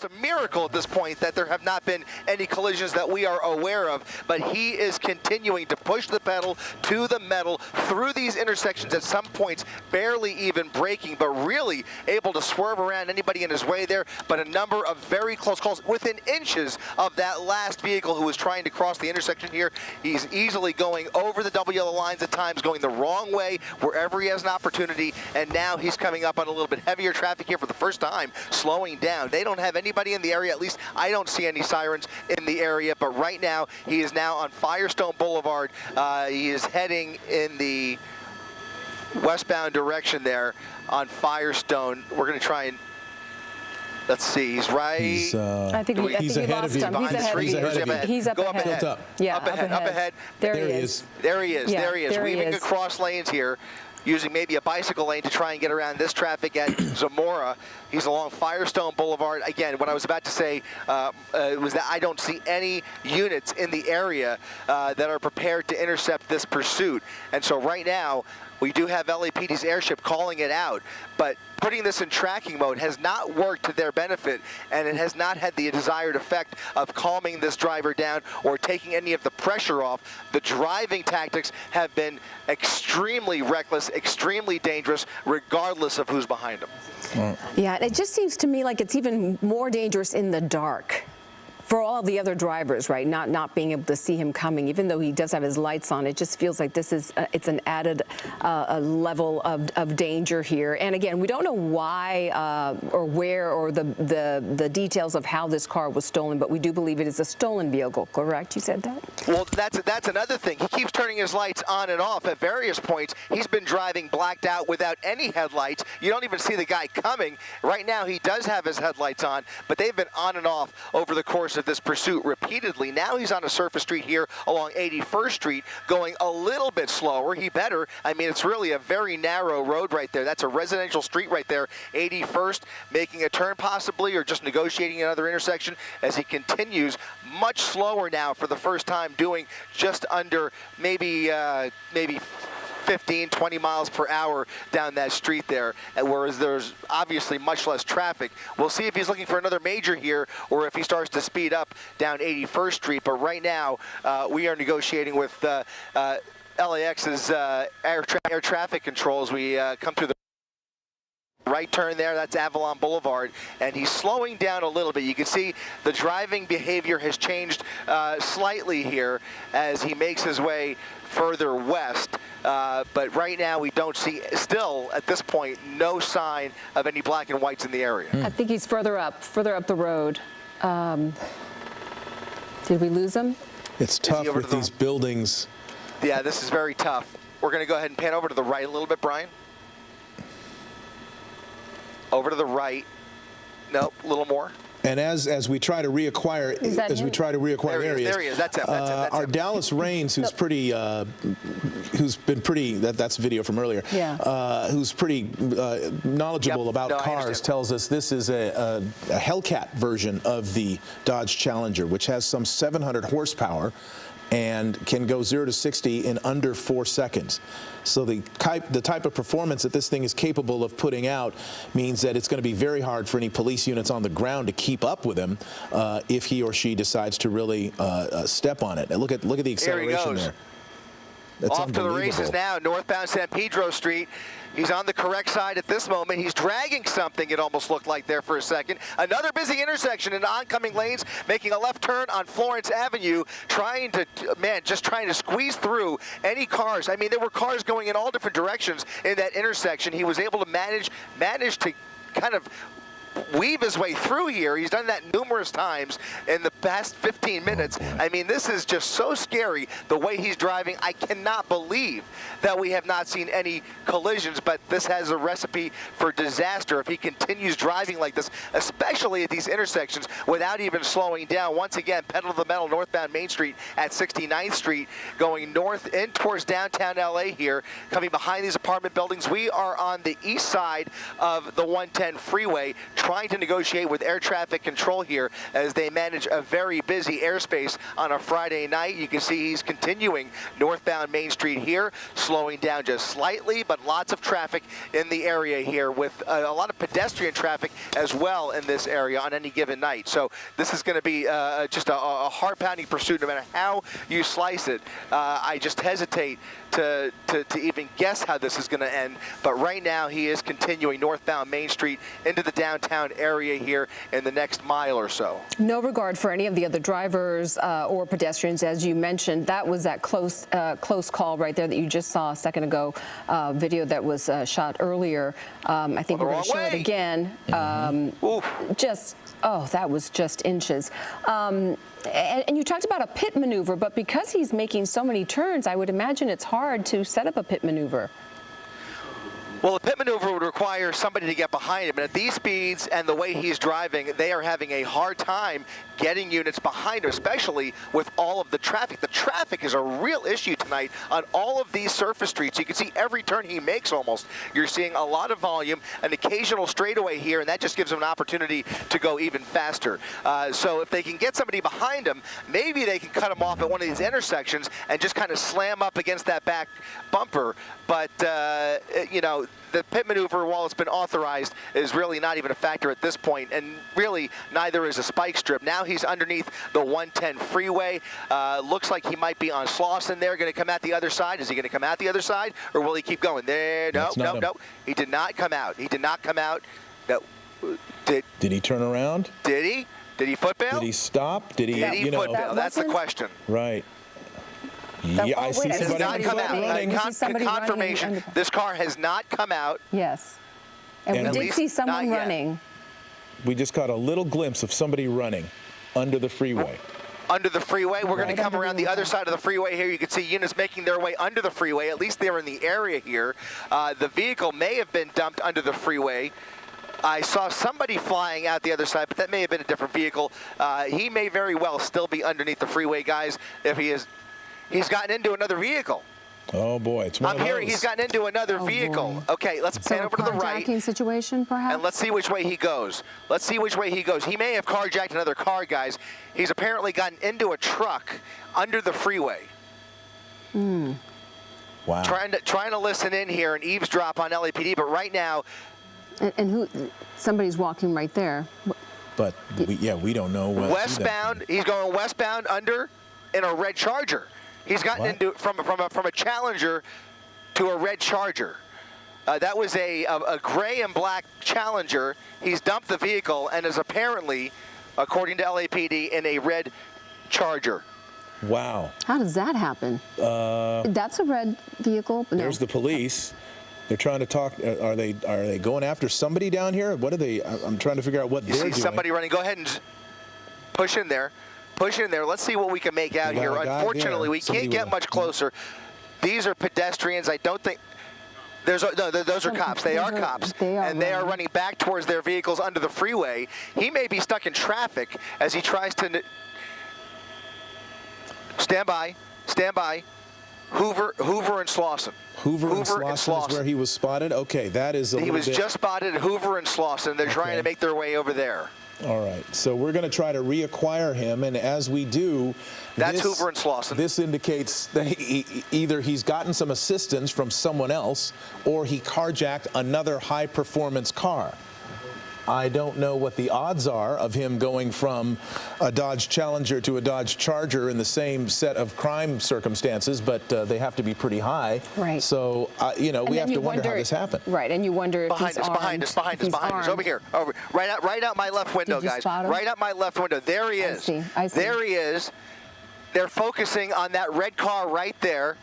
a miracle at this point that there have not been any collisions that we are aware of, but he is continuing to push the pedal to the metal through these intersections, at some points barely even braking, but really able to swerve around anybody in his way there. But a number of very close calls within inches of that last vehicle who was trying to cross the intersection here. He's easily going over the double yellow lines at times, going the wrong way wherever he has an opportunity, and now he's coming up on a little bit heavier traffic here for the first time, slowing down. They don't have anybody in the area, at least I don't see any sirens in the area, but right now he is now on Firestone Boulevard. He is heading in the westbound direction there on Firestone. We're going to try and let's see. He's right. I think he's ahead of you. He's ahead of you. He's up ahead. Tilt up. Yeah, up ahead. There he is. There he is. Yeah, there he is. Weaving across lanes here, using maybe a bicycle lane to try and get around this traffic at Zamora. He's along Firestone Boulevard. Again, what I was about to say was that I don't see any units in the area that are prepared to intercept this pursuit. And so right now, we do have LAPD's airship calling it out, but putting this in tracking mode has not worked to their benefit, and it has not had the desired effect of calming this driver down or taking any of the pressure off. The driving tactics have been extremely reckless, extremely dangerous, regardless of who's behind them. Yeah, it just seems to me like it's even more dangerous in the dark for all the other drivers, right? Not being able to see him coming, even though he does have his lights on. It just feels like this is it's an added level of danger here. And again, we don't know why or where or the details of how this car was stolen, but we do believe it is a stolen vehicle. Correct? You said that? Well, that's another thing. He keeps turning his lights on and off at various points. He's been driving blacked out without any headlights. You don't even see the guy coming. Right now, he does have his headlights on, but they've been on and off over the course of this pursuit repeatedly. Now he's on a surface street here along 81st Street, going a little bit slower. He better. I mean, it's really a very narrow road right there. That's a residential street right there. 81st, making a turn possibly, or just negotiating another intersection as he continues much slower now for the first time, doing just under maybe 15, 20 miles per hour down that street there, and whereas there's obviously much less traffic. We'll see if he's looking for another major here or if he starts to speed up down 81st Street, but right now we are negotiating with LAX's air traffic control as we come through the right turn there. That's Avalon Boulevard, and he's slowing down a little bit. You can see the driving behavior has changed slightly here as he makes his way further west, but right now we don't see, still at this point, no sign of any black and whites in the area. I think he's further up the road. Did we lose him? It's tough with these buildings. Yeah, this is very tough. We're going to go ahead and pan over to the right a little bit, Brian. Over to the right. Nope, a little more. And as we try to reacquire, areas, there he is. That's him. our Dallas Raines, who's pretty, that's a video from earlier. Yeah. Who's pretty knowledgeable about cars, tells us this is a Hellcat version of the Dodge Challenger, which has some 700 horsepower and can go 0 to 60 in under 4 seconds. So the type of performance that this thing is capable of putting out means that it's going to be very hard for any police units on the ground to keep up with him if he or she decides to really step on it. And look at the acceleration there. That's off to the races now, northbound San Pedro Street. He's on the correct side at this moment. He's dragging something, it almost looked like there for a second. Another busy intersection in oncoming lanes, making a left turn on Florence Avenue, trying to squeeze through any cars. I mean, there were cars going in all different directions in that intersection. He was able to manage to kind of weave his way through here. He's done that numerous times in the past 15 minutes. I mean, this is just so scary, the way he's driving. I cannot believe that we have not seen any collisions, but this has a recipe for disaster if he continues driving like this, especially at these intersections without even slowing down. Once again, pedal to the metal, northbound Main Street at 69th Street, going north in towards downtown LA here, coming behind these apartment buildings. We are on the east side of the 110 freeway, trying to negotiate with air traffic control here as they manage a very busy airspace on a Friday night. You can see he's continuing northbound Main Street here, slowing down just slightly, but lots of traffic in the area here with a lot of pedestrian traffic as well in this area on any given night. So this is going to be just a heart-pounding pursuit no matter how you slice it. I just hesitate to even guess how this is going to end, but right now he is continuing northbound Main Street into the downtown area here in the next mile or so. No regard for any of the other drivers or pedestrians, as you mentioned. That was that close call right there that you just saw a second ago, video that was shot earlier. I think we're going to show it again. That was just inches. And you talked about a pit maneuver, but because he's making so many turns, I would imagine it's hard to set up a pit maneuver. Well, a pit maneuver would require somebody to get behind him, and at these speeds and the way he's driving, they are having a hard time getting units behind him, especially with all of the traffic. The traffic is a real issue tonight on all of these surface streets. You can see every turn he makes almost. You're seeing a lot of volume, an occasional straightaway here, and that just gives him an opportunity to go even faster. So if they can get somebody behind him, maybe they can cut him off at one of these intersections and just kind of slam up against that back bumper. But, you know, the pit maneuver, while it's been authorized, is really not even a factor at this point, and really neither is a spike strip. Now he's underneath the 110 freeway. Looks like he might be on Slauson there, going to come out the other side. Is he going to come out the other side, or will he keep going? There, no. He did not come out. He did not come out. No. Did he turn around? Did he? Did he foot bail? Did he stop? Did he foot bail? That's the question. Right. Yeah, I see somebody running. Confirmation, this car has not come out. Yes. And we did see someone running. We just got a little glimpse of somebody running under the freeway. Under the freeway. We're going to come around the other side of the freeway here. You can see units making their way under the freeway. At least they're in the area here. The vehicle may have been dumped under the freeway. I saw somebody flying out the other side, but that may have been a different vehicle. He may very well still be underneath the freeway, guys, if he is. He's gotten into another vehicle. Oh boy, it's one of those. I'm hearing he's gotten into another vehicle. Boy. Okay, let's pan over to the right. Carjacking situation, perhaps? And let's see which way he goes. Let's see which way he goes. He may have carjacked another car, guys. He's apparently gotten into a truck under the freeway. Wow. Trying to listen in here and eavesdrop on LAPD, but right now. And who? Somebody's walking right there. But we don't know what. Westbound. He's going westbound under in a red Charger. He's gotten into from a Challenger to a red Charger. That was a gray and black Challenger. He's dumped the vehicle and is apparently, according to LAPD, in a red Charger. Wow. How does that happen? That's a red vehicle. No. There's the police. They're trying to talk. Are they going after somebody down here? What are they? I'm trying to figure out what they're doing. You see somebody running. Go ahead and push in there. Push in there. Let's see what we can make out here. Unfortunately, we can't get much closer. These are pedestrians. I don't think. Those are cops. They are cops. And they are running back towards their vehicles under the freeway. He may be stuck in traffic as he tries to. Stand by. Stand by. Hoover and Slauson. Hoover and Slauson is where he was spotted? Okay, that is a little bit. He was just spotted at Hoover and Slauson. They're trying to make their way over there. All right, so we're going to try to reacquire him, and as we do, that's Hoover and Slauson. This indicates that either he's gotten some assistance from someone else, or he carjacked another high-performance car. I don't know what the odds are of him going from a Dodge Challenger to a Dodge Charger in the same set of crime circumstances, but they have to be pretty high. Right. So, we have to wonder how this happened. Right, and you wonder if behind us, behind us, over here, right out my left window, guys. Right out my left window. There he is. I see. There he is. They're focusing on that red car right there.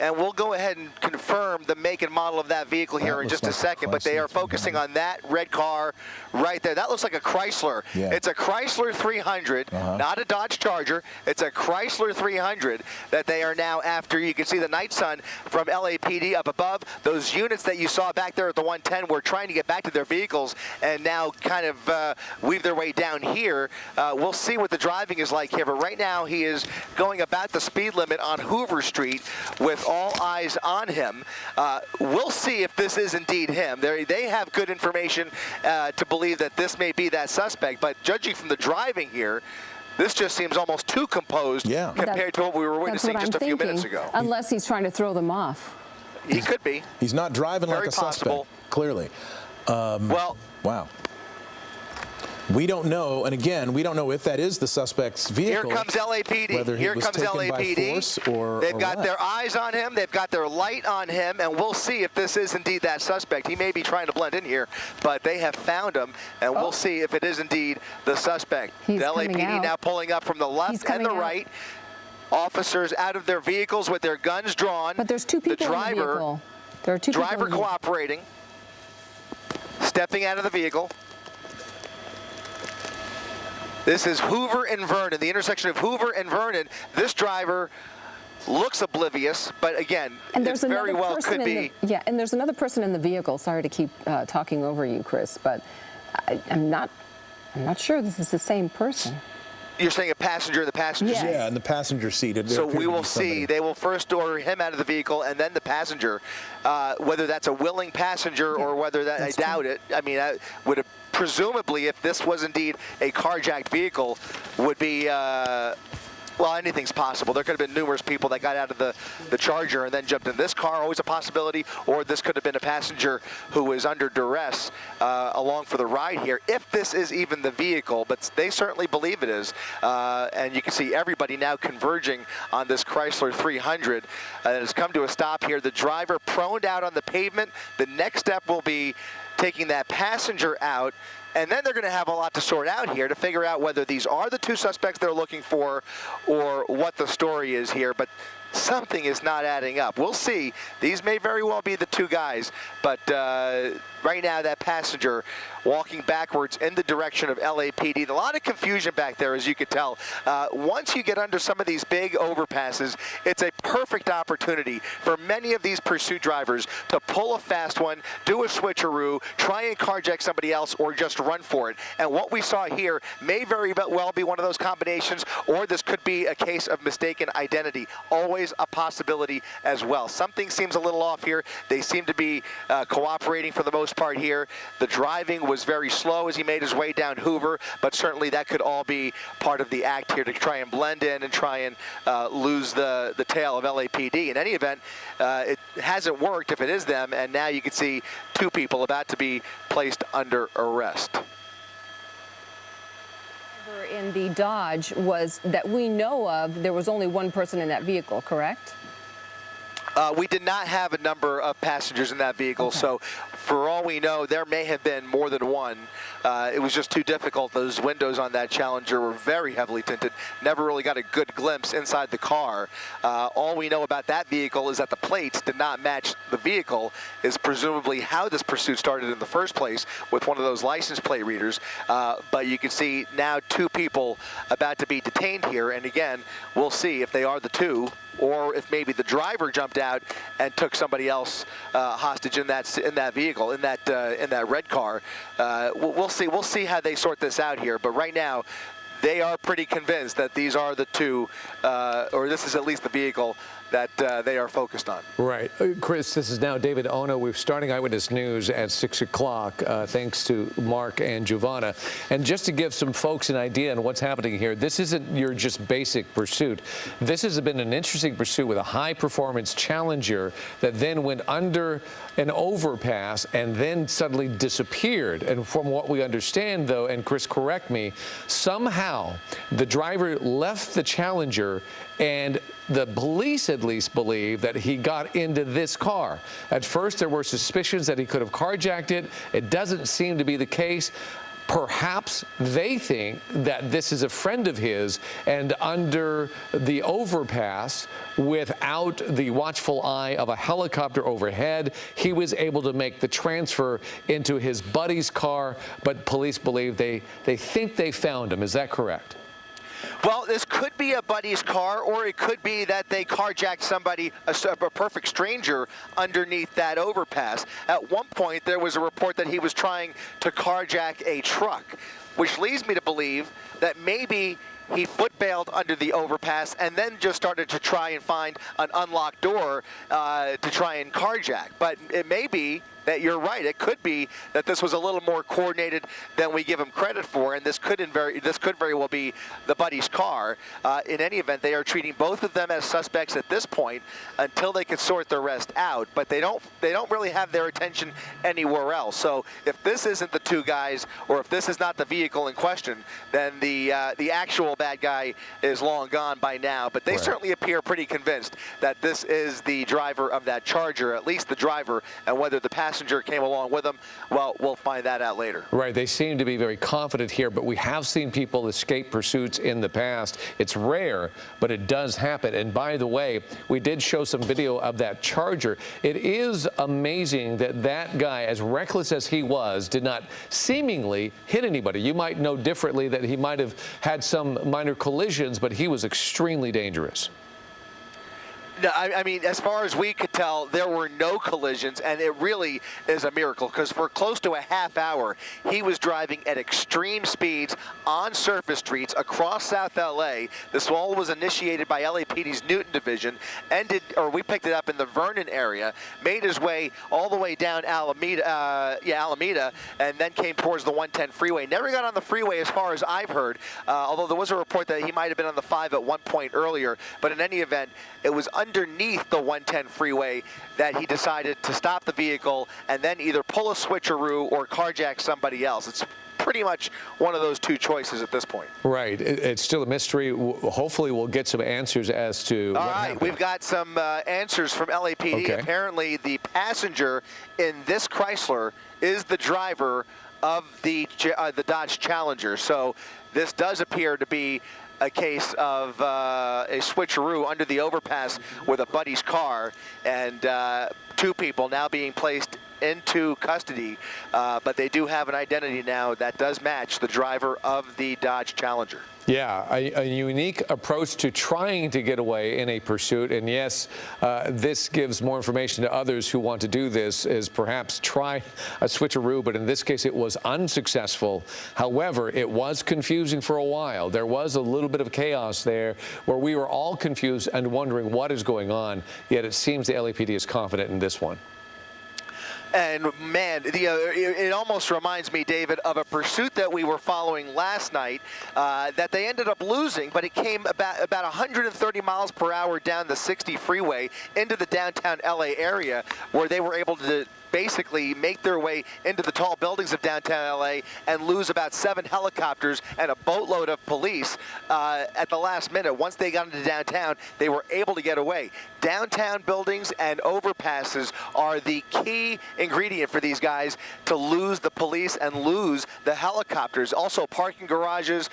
And we'll go ahead and confirm the make and model of that vehicle here in just a second, but they are focusing on that red car right there. That looks like a Chrysler. Yeah. It's a Chrysler 300, not a Dodge Charger. It's a Chrysler 300 that they are now after. You can see the night sun from LAPD up above. Those units that you saw back there at the 110 were trying to get back to their vehicles and now kind of weave their way down here. We'll see what the driving is like here, but right now he is going about the speed limit on Hoover Street with all eyes on him. We'll see if this is indeed him. They have good information to believe that this may be that suspect, but judging from the driving here, this just seems almost too composed compared to what we were witnessing just a few minutes ago. Unless he's trying to throw them off. He could be. He's not driving Very like a possible. suspect, clearly. Well, wow. We don't know, and again, we don't know if that is the suspect's vehicle. Here comes LAPD. Whether he was taken by force or They've got what. their eyes on him. They've got their light on him, and we'll see if this is indeed that suspect. He may be trying to blend in here, but they have found him, and we'll see if it is indeed the suspect. He's The LAPD now pulling up from the left and the right. Officers out of their vehicles with their guns drawn. But there's two people in the vehicle. There are two people. Driver cooperating, stepping out of the vehicle. This is Hoover and Vernon, the intersection of Hoover and Vernon. This driver looks oblivious, but again, and it very well could be. And there's another person in the vehicle. Sorry to keep talking over you, Chris, but I'm not sure this is the same person. You're saying a passenger in the passenger seat? Yeah, in the passenger seat. So we will see. They will first order him out of the vehicle and then the passenger. Whether that's a willing passenger or whether that, I doubt it. I mean, I would have presumably, if this was indeed a carjacked vehicle, would be, well, anything's possible. There could have been numerous people that got out of the Charger and then jumped in this car, always a possibility, or this could have been a passenger who was under duress along for the ride here, if this is even the vehicle, but they certainly believe it is. And you can see everybody now converging on this Chrysler 300 that has come to a stop here. The driver proned out on the pavement. The next step will be taking that passenger out, and then they're going to have a lot to sort out here to figure out whether these are the two suspects they're looking for or what the story is here. But something is not adding up. We'll see. These may very well be the two guys, but right now that passenger walking backwards in the direction of LAPD. A lot of confusion back there, as you could tell. Once you get under some of these big overpasses, it's a perfect opportunity for many of these pursuit drivers to pull a fast one, do a switcheroo, try and carjack somebody else, or just run for it. And what we saw here may very well be one of those combinations, or this could be a case of mistaken identity. Always a possibility as well. Something seems a little off here. They seem to be cooperating for the most part here. The driving was very slow as he made his way down Hoover, but certainly that could all be part of the act here to try and blend in and try and lose the tail of LAPD. In any event, it hasn't worked if it is them, and now you can see two people about to be placed under arrest. In the Dodge was that we know of, there was only one person in that vehicle, correct? We did not have a number of passengers in that vehicle, so for all we know, there may have been more than one. It was just too difficult. Those windows on that Challenger were very heavily tinted. Never really got a good glimpse inside the car. All we know about that vehicle is that the plates did not match the vehicle, is presumably how this pursuit started in the first place with one of those license plate readers. But you can see now two people about to be detained here, and again, we'll see if they are the two, or if maybe the driver jumped out and took somebody else hostage in that vehicle, in that red car. We'll see. We'll see how they sort this out here. But right now, they are pretty convinced that these are the two, or this is at least the vehicle that they are focused on. Right. Chris, this is now David Ono. We're starting Eyewitness News at 6 o'clock, thanks to Mark and Giovanna. And just to give some folks an idea on what's happening here, this isn't your just basic pursuit. This has been an interesting pursuit with a high-performance Challenger that then went under an overpass and then suddenly disappeared. And from what we understand, though, and Chris, correct me, somehow the driver left the Challenger, and the police at least believe that he got into this car. At first, there were suspicions that he could have carjacked it. It doesn't seem to be the case. Perhaps they think that this is a friend of his, and under the overpass, without the watchful eye of a helicopter overhead, he was able to make the transfer into his buddy's car, but police believe they think they found him. Is that correct? Well, this could be a buddy's car, or it could be that they carjacked somebody, a perfect stranger, underneath that overpass. At one point, there was a report that he was trying to carjack a truck, which leads me to believe that maybe he foot bailed under the overpass and then just started to try and find an unlocked door to try and carjack. But it may be that you're right. It could be that this was a little more coordinated than we give him credit for, and this could very well be the buddy's car. In any event, they are treating both of them as suspects at this point until they can sort the rest out. But they don't really have their attention anywhere else. So if this isn't the two guys, or if this is not the vehicle in question, then the actual bad guy is long gone by now. But they certainly appear pretty convinced that this is the driver of that Charger, at least the driver, and whether the passenger came along with them, well, we'll find that out later. Right. They seem to be very confident here, but we have seen people escape pursuits in the past. It's rare, but it does happen. And by the way, we did show some video of that Charger. It is amazing that that guy, as reckless as he was, did not seemingly hit anybody. You might know differently that he might have had some minor collisions, but he was extremely dangerous. No, I mean, as far as we could tell, there were no collisions, and it really is a miracle because for close to a half hour, he was driving at extreme speeds on surface streets across South LA. This all was initiated by LAPD's Newton division, we picked it up in the Vernon area, made his way all the way down Alameda, and then came towards the 110 freeway. Never got on the freeway as far as I've heard, although there was a report that he might have been on the 5 at one point earlier, but in any event, it was underneath the 110 freeway that he decided to stop the vehicle and then either pull a switcheroo or carjack somebody else. It's pretty much one of those two choices at this point. Right. It's still a mystery. Hopefully we'll get some answers as to what happened. We've got some answers from LAPD. Okay. Apparently the passenger in this Chrysler is the driver of the Dodge Challenger. So this does appear to be a case of a switcheroo under the overpass with a buddy's car, and two people now being placed into custody, but they do have an identity now that does match the driver of the Dodge Challenger. Yeah, a unique approach to trying to get away in a pursuit. And yes, this gives more information to others who want to do this, is perhaps try a switcheroo, but in this case it was unsuccessful. However, it was confusing for a while. There was a little bit of chaos there where we were all confused and wondering what is going on, yet it seems the LAPD is confident in this one. And man, it almost reminds me, David, of a pursuit that we were following last night that they ended up losing, but it came about 130 miles per hour down the 60 freeway into the downtown LA area, where they were able to basically make their way into the tall buildings of downtown LA and lose about 7 helicopters and a boatload of police at the last minute. Once they got into downtown, they were able to get away. Downtown buildings and overpasses are the key ingredient for these guys to lose the police and lose the helicopters. Also parking garages,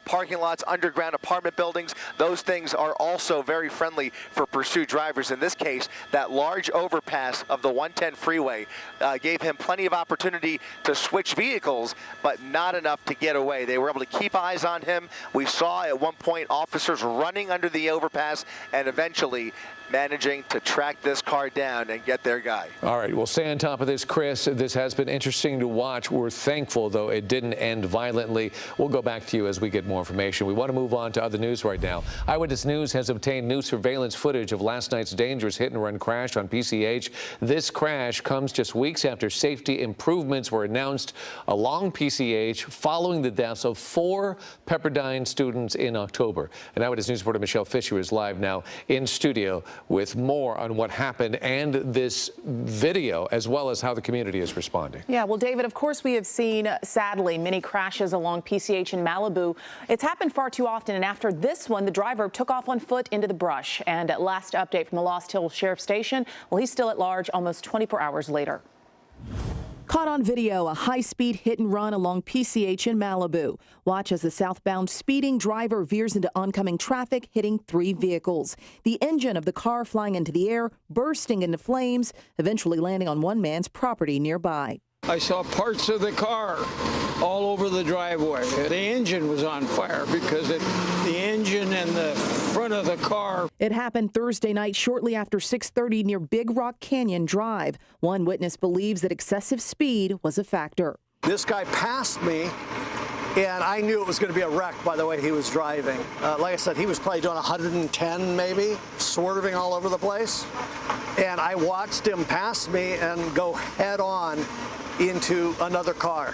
parking lots, underground apartment buildings, those things are also very friendly for pursuit drivers. In this case, that large overpass of the 110 freeway gave him plenty of opportunity to switch vehicles, but not enough to get away. They were able to keep eyes on him. We saw at one point officers running under the overpass and eventually managing to track this car down and get their guy. All right, we'll stay on top of this, Chris. This has been interesting to watch. We're thankful, though, it didn't end violently. We'll go back to you as we get more information. We want to move on to other news right now. Eyewitness News has obtained new surveillance footage of last night's dangerous hit-and-run crash on PCH. This crash comes just weeks after safety improvements were announced along PCH following the deaths of 4 Pepperdine students in October. And Eyewitness News reporter Michelle Fisher is live now in studio with more on what happened and this video, as well as how the community is responding. Yeah, well, David, of course, we have seen, sadly, many crashes along PCH in Malibu. It's happened far too often, and after this one, the driver took off on foot into the brush. And at last update from the Lost Hills Sheriff Station, well, he's still at large almost 24 hours later. Caught on video, a high-speed hit-and-run along PCH in Malibu. Watch as the southbound speeding driver veers into oncoming traffic, hitting 3 vehicles. The engine of the car flying into the air, bursting into flames, eventually landing on one man's property nearby. I saw parts of the car all over the driveway. The engine was on fire because the engine and the front of the car. It happened Thursday night shortly after 6:30 near Big Rock Canyon Drive. One witness believes that excessive speed was a factor. This guy passed me And I knew it was going to be a wreck by the way he was driving. Like I said, he was probably doing 110 maybe, swerving all over the place. And I watched him pass me and go head on into another car.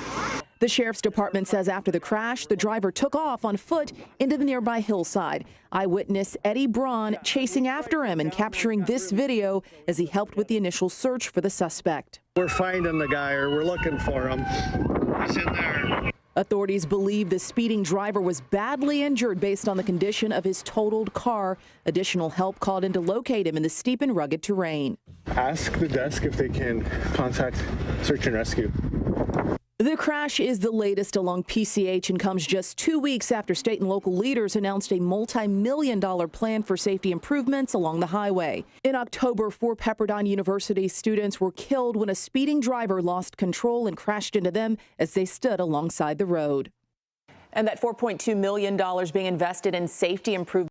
The sheriff's department says after the crash, the driver took off on foot into the nearby hillside. Eyewitness Eddie Braun chasing after him and capturing this video as he helped with the initial search for the suspect. We're finding the guy, or we're looking for him. He's in there. Authorities believe the speeding driver was badly injured based on the condition of his totaled car. Additional help called in to locate him in the steep and rugged terrain. Ask the desk if they can contact search and rescue. The crash is the latest along PCH and comes just 2 weeks after state and local leaders announced a multi-million-dollar plan for safety improvements along the highway. In October, 4 Pepperdine University students were killed when a speeding driver lost control and crashed into them as they stood alongside the road. And that $4.2 million being invested in safety improvements.